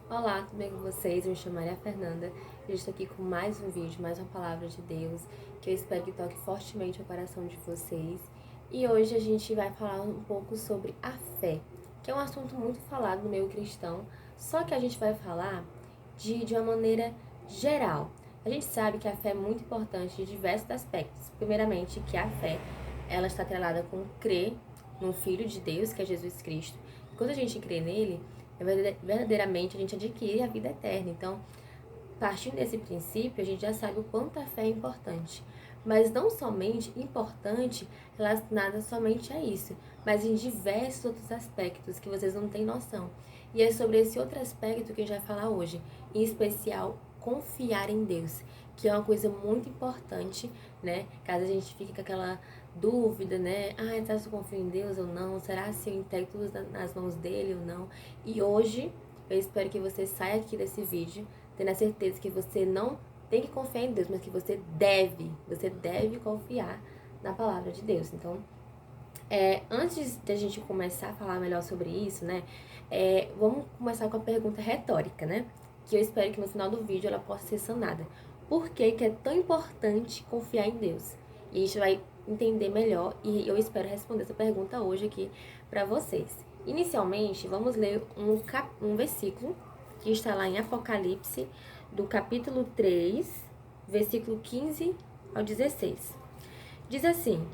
Olá, tudo bem com vocês? Eu me chamo Maria Fernanda e eu estou aqui com mais um vídeo, mais uma palavra de Deus, que eu espero que toque fortemente o coração de vocês. E hoje a gente vai falar um pouco sobre a fé, que é um assunto muito falado no meio cristão, só que a gente vai falar de uma maneira geral. A gente sabe que a fé é muito importante em diversos aspectos. Primeiramente, que a fé, ela está atrelada com crer no Filho de Deus, que é Jesus Cristo. E quando a gente crê nele, verdadeiramente a gente adquire a vida eterna. Então, partindo desse princípio, a gente já sabe o quanto a fé é importante. Mas não somente importante relacionada somente a isso, mas em diversos outros aspectos que vocês não têm noção. E é sobre esse outro aspecto que a gente vai falar hoje, em especial confiar em Deus, que é uma coisa muito importante, né? Caso a gente fique com aquela dúvida, né? Ah, será que eu confio em Deus ou não? Será se eu entrego tudo nas mãos dele ou não? E hoje eu espero que você saia aqui desse vídeo tendo a certeza que você não tem que confiar em Deus, mas que você deve confiar na palavra de Deus. Então, antes de a gente começar a falar melhor sobre isso, né, vamos começar com a pergunta retórica, né, que eu espero que no final do vídeo ela possa ser sanada. Por que que é tão importante confiar em Deus? E a gente vai entender melhor e eu espero responder essa pergunta hoje aqui para vocês. Inicialmente, vamos ler um versículo que está lá em Apocalipse, do capítulo 3, versículo 15 ao 16. Diz assim: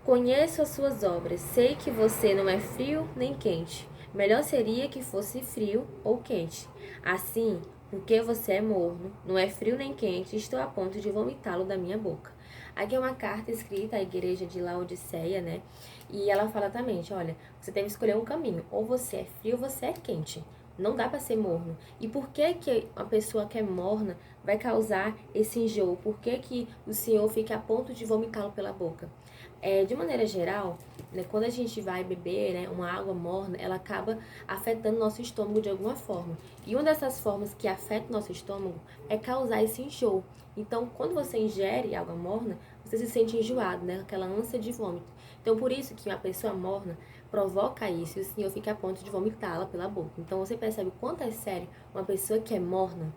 Conheço as suas obras, sei que você não é frio nem quente. Melhor seria que fosse frio ou quente. Assim, porque você é morno, não é frio nem quente, estou a ponto de vomitá-lo da minha boca. Aqui é uma carta escrita à igreja de Laodiceia, né? E ela fala também, olha, você deve escolher um caminho, ou você é frio ou você é quente. Não dá para ser morno. E por que que uma pessoa que é morna vai causar esse enjoo? Por que que o Senhor fica a ponto de vomitá-lo pela boca? De maneira geral, né, quando a gente vai beber, né, uma água morna, ela acaba afetando nosso estômago de alguma forma. E uma dessas formas que afeta o nosso estômago é causar esse enjoo. Então, quando você ingere água morna, você se sente enjoado, né, aquela ânsia de vômito. Então, por isso que uma pessoa morna provoca isso e o Senhor fica a ponto de vomitá-la pela boca. Então, você percebe o quanto é sério uma pessoa que é morna.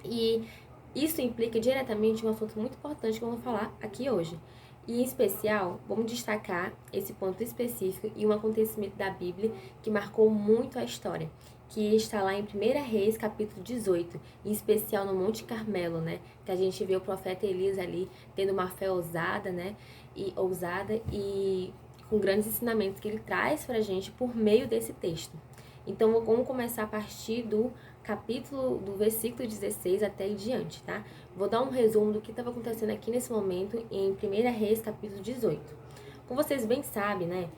E isso implica diretamente um assunto muito importante que eu vou falar aqui hoje. E, em especial, vamos destacar esse ponto específico e um acontecimento da Bíblia que marcou muito a história, que está lá em 1 Reis, capítulo 18, em especial no Monte Carmelo, né? Que a gente vê o profeta Elias ali tendo uma fé ousada, né? E com grandes ensinamentos que ele traz pra gente por meio desse texto. Então, vamos começar a partir do versículo 16 até em diante, tá? Vou dar um resumo do que estava acontecendo aqui nesse momento em 1 Reis, capítulo 18. Como vocês bem sabem, né?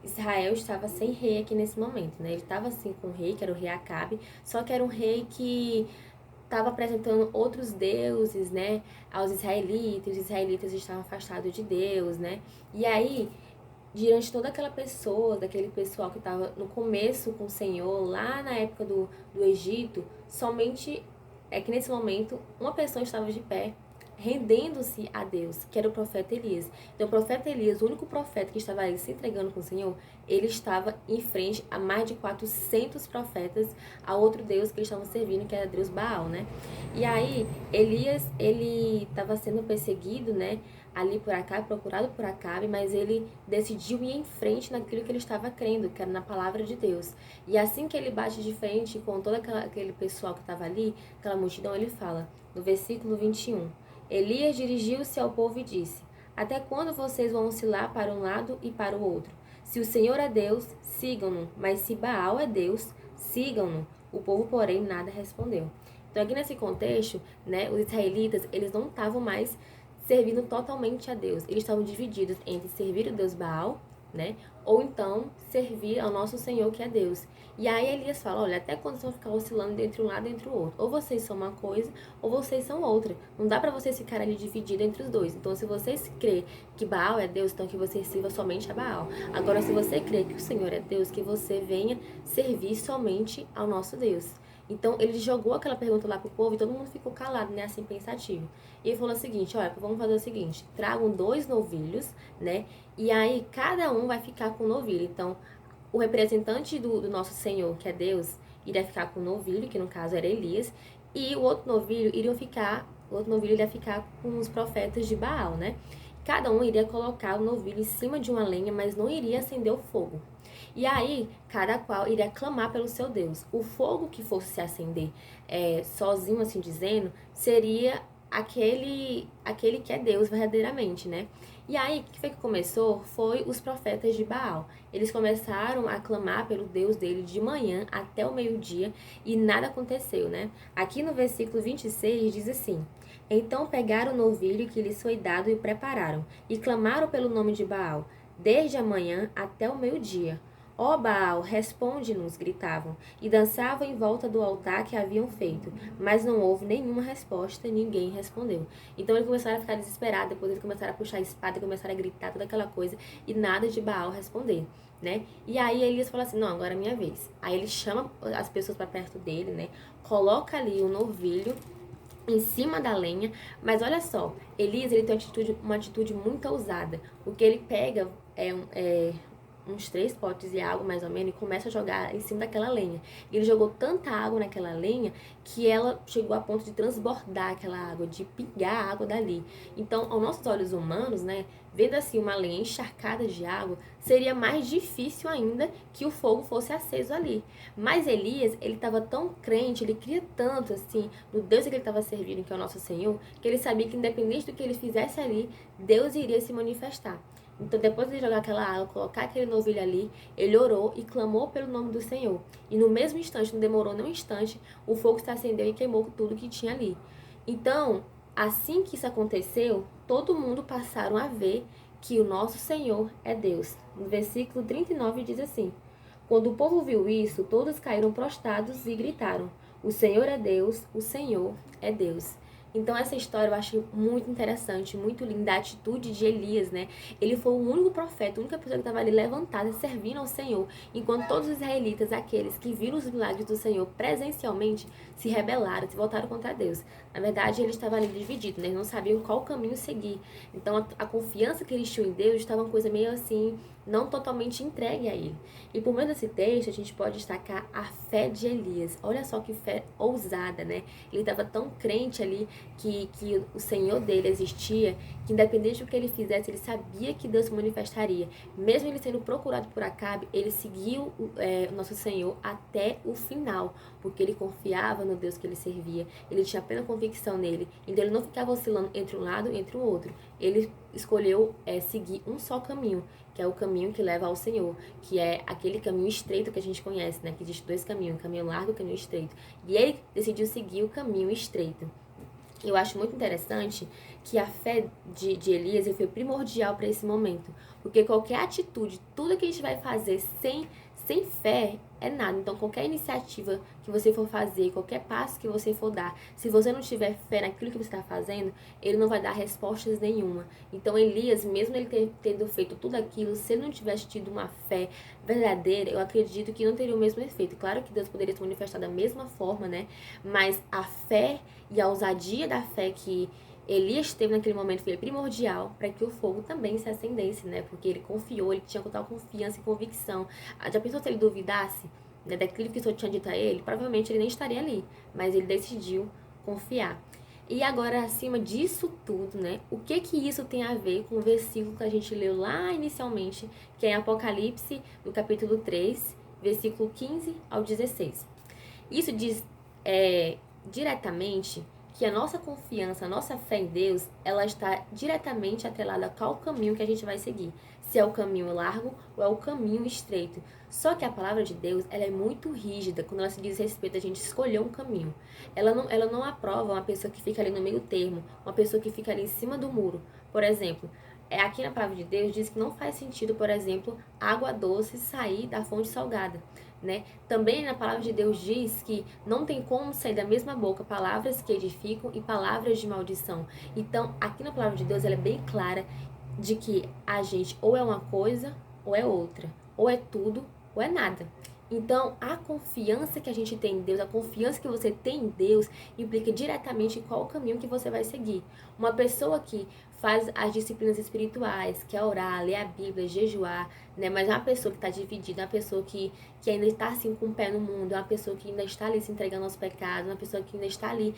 Israel estava sem rei aqui nesse momento, né? Ele estava assim com o rei, que era o rei Acabe, só que era um rei que estava apresentando outros deuses, né, aos israelitas, os israelitas estavam afastados de Deus, né? E aí, diante de toda aquela pessoa, daquele pessoal que estava no começo com o Senhor, lá na época do Egito, somente é que nesse momento uma pessoa estava de pé, rendendo-se a Deus, que era o profeta Elias. Então, o profeta Elias, o único profeta que estava ali se entregando com o Senhor, ele estava em frente a mais de 400 profetas a outro Deus que eles estavam servindo, que era Deus Baal, né? E aí, Elias, ele estava sendo perseguido, né? Ali por Acabe, procurado por Acabe, mas ele decidiu ir em frente naquilo que ele estava crendo, que era na palavra de Deus. E assim que ele bate de frente com todo aquele pessoal que estava ali, aquela multidão, ele fala, no versículo 21, Elias dirigiu-se ao povo e disse, até quando vocês vão oscilar para um lado e para o outro? Se o Senhor é Deus, sigam-no, mas se Baal é Deus, sigam-no. O povo, porém, nada respondeu. Então, aqui nesse contexto, né, os israelitas, eles não estavam mais servindo totalmente a Deus. Eles estavam divididos entre servir o Deus Baal, né? Ou então servir ao nosso Senhor, que é Deus. E aí Elias fala, olha, até quando vocês vão ficar oscilando entre um lado e entre o outro? Ou vocês são uma coisa, ou vocês são outra. Não dá pra vocês ficarem ali divididos entre os dois. Então, se vocês crê que Baal é Deus, então que você sirva somente a Baal. Agora, se você crê que o Senhor é Deus, que você venha servir somente ao nosso Deus. Então, ele jogou aquela pergunta lá pro povo e todo mundo ficou calado, né, assim, pensativo. E ele falou o seguinte, olha, vamos fazer o seguinte, tragam 2 novilhos, né, e aí cada um vai ficar com um novilho. Então, o representante do nosso Senhor, que é Deus, iria ficar com o novilho, que no caso era Elias, e o outro novilho iria ficar com os profetas de Baal, né? Cada um iria colocar o novilho em cima de uma lenha, mas não iria acender o fogo. E aí, cada qual iria clamar pelo seu Deus. O fogo que fosse se acender sozinho, assim dizendo, seria aquele que é Deus verdadeiramente, né? E aí, o que foi que começou? Foi os profetas de Baal. Eles começaram a clamar pelo Deus dele de manhã até o meio-dia e nada aconteceu, né? Aqui no versículo 26 diz assim: Então pegaram o novilho que lhes foi dado e o prepararam, e clamaram pelo nome de Baal, desde a manhã até o meio-dia. Ó Baal, responde-nos, gritavam, e dançavam em volta do altar que haviam feito. Mas não houve nenhuma resposta, ninguém respondeu. Então eles começaram a ficar desesperados, depois eles começaram a puxar a espada, começaram a gritar toda aquela coisa, e nada de Baal responder, né? E aí Elias falou assim, não, agora é minha vez. Aí ele chama as pessoas para perto dele, né? Coloca ali o novilho em cima da lenha, mas olha só, Elias, ele tem uma atitude muito ousada, porque ele pega uns 3 potes de água, mais ou menos, e começa a jogar em cima daquela lenha. Ele jogou tanta água naquela lenha que ela chegou a ponto de transbordar aquela água, de pingar a água dali. Então, aos nossos olhos humanos, né, vendo assim uma lenha encharcada de água, seria mais difícil ainda que o fogo fosse aceso ali. Mas Elias, ele estava tão crente, ele cria tanto assim no Deus que ele estava servindo, que é o nosso Senhor, que ele sabia que independente do que ele fizesse ali, Deus iria se manifestar. Então, depois de jogar aquela água, colocar aquele novilho ali, ele orou e clamou pelo nome do Senhor. E no mesmo instante, não demorou nem um instante, o fogo se acendeu e queimou tudo que tinha ali. Então, assim que isso aconteceu, todo mundo passaram a ver que o nosso Senhor é Deus. No versículo 39 diz assim: Quando o povo viu isso, todos caíram prostrados e gritaram: O Senhor é Deus, o Senhor é Deus. Então essa história eu acho muito interessante, muito linda, a atitude de Elias, né? Ele foi o único profeta, a única pessoa que estava ali levantada, servindo ao Senhor, enquanto todos os israelitas, aqueles que viram os milagres do Senhor presencialmente, se rebelaram, se voltaram contra Deus. Na verdade, eles estavam ali divididos, né? Eles não sabiam qual caminho seguir. Então a confiança que eles tinham em Deus estava uma coisa meio assim, não totalmente entregue a ele. E por meio desse texto, a gente pode destacar a fé de Elias. Olha só que fé ousada, né? Ele estava tão crente ali que o Senhor dele existia, que independente do que ele fizesse, ele sabia que Deus se manifestaria. Mesmo ele sendo procurado por Acabe, ele seguiu o nosso Senhor até o final, porque ele confiava no Deus que ele servia. Ele tinha plena convicção nele. Então ele não ficava oscilando entre um lado e entre o outro. Ele escolheu seguir um só caminho, que é o caminho que leva ao Senhor, que é aquele caminho estreito que a gente conhece, né? Que existe 2 caminhos, um caminho largo e um caminho estreito. E ele decidiu seguir o caminho estreito. Eu acho muito interessante que a fé de Elias foi primordial para esse momento, porque qualquer atitude, tudo que a gente vai fazer sem fé é nada. Então, qualquer iniciativa que você for fazer, qualquer passo que você for dar, se você não tiver fé naquilo que você está fazendo, ele não vai dar respostas nenhuma. Então, Elias, mesmo ele tendo feito tudo aquilo, se ele não tivesse tido uma fé verdadeira, eu acredito que não teria o mesmo efeito. Claro que Deus poderia se manifestar da mesma forma, né? Mas a fé e a ousadia da fé que Elias teve naquele momento foi primordial para que o fogo também se acendesse, né? Porque ele confiou, ele tinha total confiança e convicção. Já pensou se ele duvidasse, né, daquilo que o Senhor tinha dito a ele? Provavelmente ele nem estaria ali, mas ele decidiu confiar. E agora, acima disso tudo, né? O que isso tem a ver com o versículo que a gente leu lá inicialmente, que é em Apocalipse, no capítulo 3, versículo 15 ao 16. Isso diz diretamente que a nossa confiança, a nossa fé em Deus, ela está diretamente atrelada a qual caminho que a gente vai seguir. Se é o caminho largo ou é o caminho estreito. Só que a palavra de Deus, ela é muito rígida quando ela se diz respeito a gente escolher um caminho. Ela não aprova uma pessoa que fica ali no meio termo, uma pessoa que fica ali em cima do muro. Por exemplo, aqui na palavra de Deus diz que não faz sentido, por exemplo, água doce sair da fonte salgada. Né? Também na palavra de Deus diz que não tem como sair da mesma boca palavras que edificam e palavras de maldição. Então, aqui na palavra de Deus, ela é bem clara de que a gente ou é uma coisa ou é outra, ou é tudo ou é nada. Então, a confiança que a gente tem em Deus, a confiança que você tem em Deus, implica diretamente em qual o caminho que você vai seguir. Uma pessoa que faz as disciplinas espirituais, que é orar, ler a Bíblia, jejuar, né? Mas é uma pessoa que está dividida, é uma pessoa que ainda está assim com o pé no mundo, é uma pessoa que ainda está ali se entregando aos pecados, é uma pessoa que ainda está ali,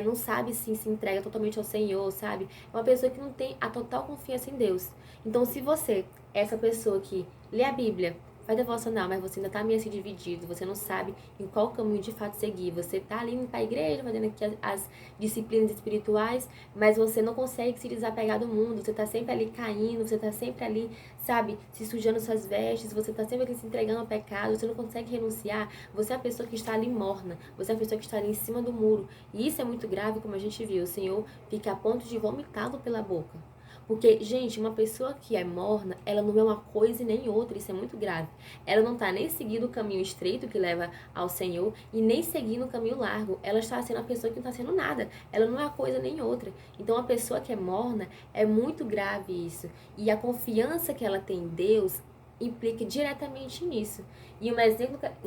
não sabe se entrega totalmente ao Senhor, sabe? É uma pessoa que não tem a total confiança em Deus. Então, se você é essa pessoa que lê a Bíblia, faz devocional, mas você ainda tá meio assim dividido, você não sabe em qual caminho de fato seguir. Você tá ali indo pra igreja, fazendo aqui as disciplinas espirituais, mas você não consegue se desapegar do mundo, você tá sempre ali caindo, você tá sempre ali, sabe, se sujando suas vestes, você tá sempre ali se entregando ao pecado, você não consegue renunciar, você é a pessoa que está ali morna, você é a pessoa que está ali em cima do muro. E isso é muito grave, como a gente viu, o Senhor fica a ponto de vomitá-lo pela boca. Porque, gente, uma pessoa que é morna, ela não é uma coisa e nem outra, isso é muito grave. Ela não está nem seguindo o caminho estreito que leva ao Senhor e nem seguindo o caminho largo. Ela está sendo a pessoa que não está sendo nada. Ela não é uma coisa nem outra. Então, a pessoa que é morna, é muito grave isso. E a confiança que ela tem em Deus implica diretamente nisso. E um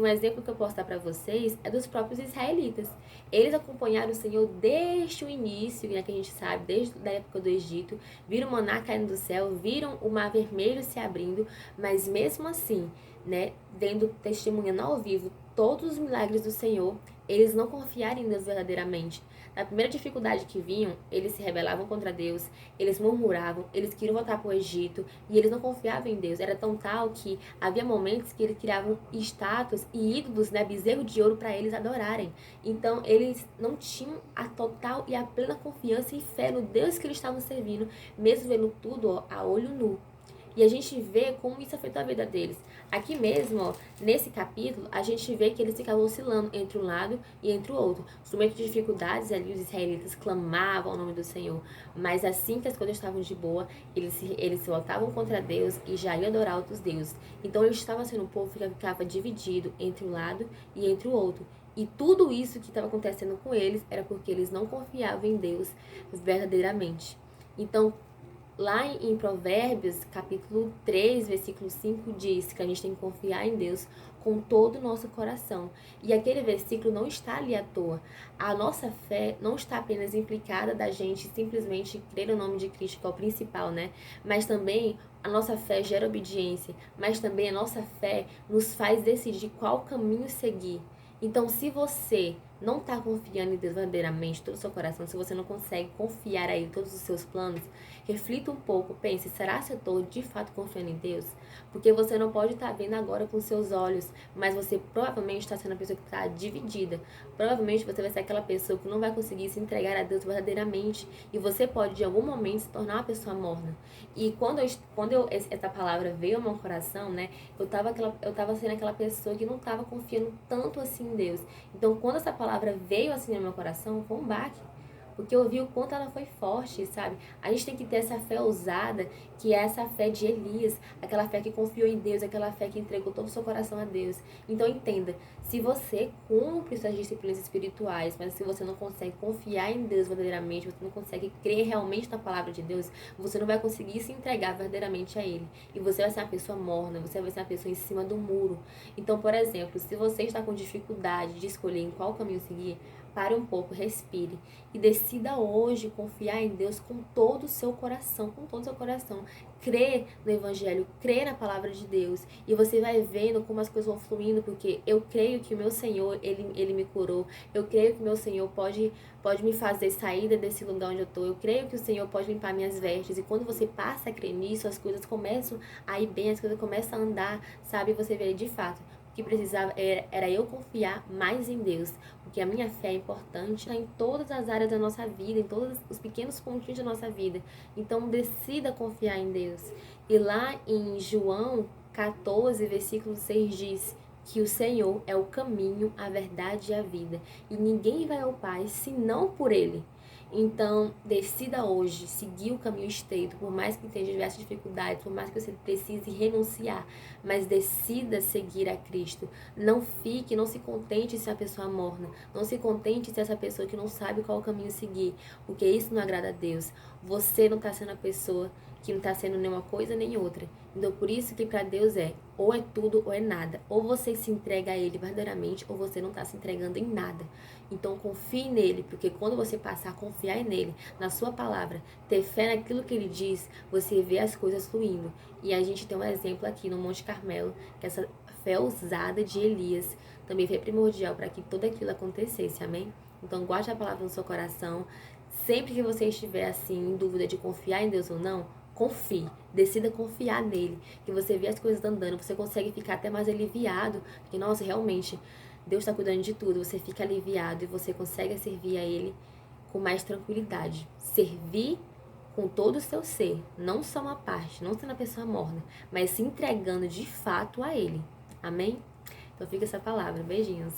exemplo que eu posso dar para vocês é dos próprios israelitas. Eles acompanharam o Senhor desde o início, né, que a gente sabe, desde a época do Egito, viram o maná caindo do céu, viram o mar vermelho se abrindo, mas mesmo assim, né, vendo, testemunhando ao vivo todos os milagres do Senhor, eles não confiaram em Deus verdadeiramente. Na primeira dificuldade que vinham, eles se rebelavam contra Deus, eles murmuravam, eles queriam voltar para o Egito e eles não confiavam em Deus. Era tão tal que havia momentos que eles criavam estátuas e ídolos, né, bezerro de ouro para eles adorarem. Então, eles não tinham a total e a plena confiança e fé no Deus que eles estavam servindo, mesmo vendo tudo, ó, a olho nu. E a gente vê como isso afetou a vida deles. Aqui mesmo, ó, nesse capítulo, a gente vê que eles ficavam oscilando entre um lado e entre o outro. No momento de dificuldades ali, os israelitas clamavam o nome do Senhor. Mas assim que as coisas estavam de boa, eles se voltavam contra Deus e já iam adorar outros deuses. Então eles estavam sendo um povo que ficava dividido entre um lado e entre o outro. E tudo isso que estava acontecendo com eles era porque eles não confiavam em Deus verdadeiramente. Então, lá em Provérbios, capítulo 3, versículo 5, diz que a gente tem que confiar em Deus com todo o nosso coração. E aquele versículo não está ali à toa. A nossa fé não está apenas implicada da gente simplesmente crer no nome de Cristo, que é o principal, né? Mas também a nossa fé gera obediência, mas também a nossa fé nos faz decidir qual caminho seguir. Então, se você não está confiando em Deus verdadeiramente, todo o seu coração, se você não consegue confiar aí em todos os seus planos, reflita um pouco, pense, será que eu estou de fato confiando em Deus? Porque você não pode estar vendo agora com seus olhos, mas você provavelmente está sendo a pessoa que está dividida. Provavelmente você vai ser aquela pessoa que não vai conseguir se entregar a Deus verdadeiramente e você pode, em algum momento, se tornar uma pessoa morna. E essa palavra veio ao meu coração, né, eu tava sendo aquela pessoa que não estava confiando tanto assim em Deus. Então, quando essa palavra veio assim no meu coração, foi um baque. Porque eu vi o quanto ela foi forte, sabe? A gente tem que ter essa fé ousada, que é essa fé de Elias, aquela fé que confiou em Deus, aquela fé que entregou todo o seu coração a Deus. Então entenda, se você cumpre suas disciplinas espirituais, mas se você não consegue confiar em Deus verdadeiramente, você não consegue crer realmente na palavra de Deus, você não vai conseguir se entregar verdadeiramente a Ele. E você vai ser uma pessoa morna, você vai ser uma pessoa em cima do muro. Então, por exemplo, se você está com dificuldade de escolher em qual caminho seguir, pare um pouco, respire e decida hoje confiar em Deus com todo o seu coração, com todo o seu coração. Crê no Evangelho, crê na palavra de Deus e você vai vendo como as coisas vão fluindo, porque eu creio que o meu Senhor, Ele me curou, eu creio que o meu Senhor pode me fazer sair desse lugar onde eu estou, eu creio que o Senhor pode limpar minhas vestes e quando você passa a crer nisso, as coisas começam a ir bem, as coisas começam a andar, sabe? Você vê de fato. O que precisava era eu confiar mais em Deus, porque a minha fé é importante em todas as áreas da nossa vida, em todos os pequenos pontinhos da nossa vida. Então, decida confiar em Deus. E lá em João 14, versículo 6 diz que o Senhor é o caminho, a verdade e a vida. E ninguém vai ao Pai senão por Ele. Então, decida hoje seguir o caminho estreito, por mais que tenha diversas dificuldades, por mais que você precise renunciar, mas decida seguir a Cristo. Não se contente em ser a pessoa morna, não se contente em ser essa pessoa que não sabe qual caminho seguir, porque isso não agrada a Deus. Você não está sendo a pessoa que não está sendo nenhuma coisa nem outra. Então, por isso que para Deus ou é tudo ou é nada. Ou você se entrega a Ele verdadeiramente, ou você não está se entregando em nada. Então, confie nele, porque quando você passar a confiar nele, na sua palavra, ter fé naquilo que ele diz, você vê as coisas fluindo. E a gente tem um exemplo aqui no Monte Carmelo, que essa fé ousada de Elias também foi primordial para que tudo aquilo acontecesse, amém? Então, guarde a palavra no seu coração. Sempre que você estiver assim, em dúvida de confiar em Deus ou não, confie, decida confiar nele, que você vê as coisas andando, você consegue ficar até mais aliviado, porque, nossa, realmente, Deus está cuidando de tudo, você fica aliviado e você consegue servir a Ele com mais tranquilidade. Servir com todo o seu ser, não só uma parte, não sendo a pessoa morna, mas se entregando de fato a Ele. Amém? Então fica essa palavra. Beijinhos.